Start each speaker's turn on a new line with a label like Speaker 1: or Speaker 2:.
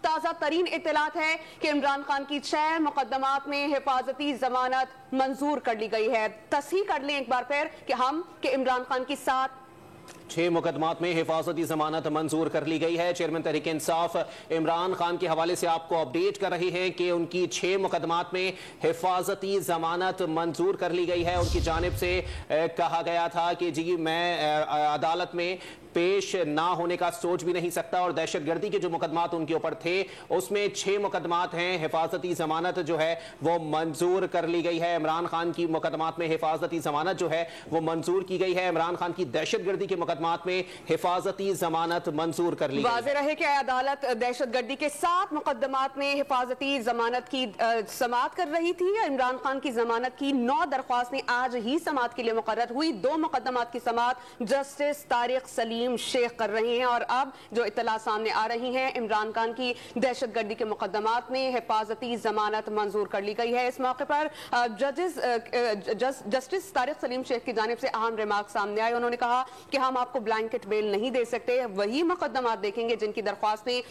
Speaker 1: تازہ ترین اطلاعات ہے کہ عمران خان کی 6 مقدمات میں حفاظتی ضمانت منظور کر لی گئی ہے۔ تصحیح کر لیں ایک بار پھر کہ عمران خان کی
Speaker 2: 6 مقدمات میں حفاظتی ضمانت منظور کر لی گئی ہے۔ چیئرمین تحریک انصاف عمران خان کے حوالے سے آپ کو اپڈیٹ کر رہے ہیں کہ ان کی 6 مقدمات میں حفاظتی ضمانت منظور کر لی گئی ہے۔ ان کی جانب سے کہا گیا تھا کہ جی میں عدالت میں پیش نہ ہونے کا سوچ بھی نہیں سکتا، اور دہشت گردی کے جو مقدمات ان کے اوپر تھے اس میں 6 مقدمات ہیں، حفاظتی ضمانت جو ہے وہ منظور کر لی گئی ہے۔ عمران خان کی مقدمات میں حفاظتی ضمانت جو ہے وہ منظور کی گئی ہے۔ عمران خان کی دہشت گردی کے مقدمات میں حفاظتی ضمانت منظور کر لی گئی ہے۔
Speaker 1: واضح رہے کہ عدالت دہشت گردی کے 7 مقدمات میں حفاظتی ضمانت کی سماعت کر رہی تھی۔ عمران خان کی ضمانت کی 9 درخواستیں آج ہی سماعت کے لیے مقرر ہوئی۔ 2 مقدمات کی سماعت جسٹس طارق سلیم شیخ کر رہے ہیں، اور اب جو اطلاع سامنے آ رہی ہیں عمران خان کی دہشت گردی کے مقدمات میں حفاظتی ضمانت منظور کر لی گئی ہے۔ اس موقع پر جسٹس طارق سلیم شیخ کی جانب سے اہم ریمارک سامنے آئے۔ انہوں نے کہا کہ ہم آپ کو بلینکٹ بیل نہیں دے سکتے، وہی مقدمات دیکھیں گے جن کی درخواستیں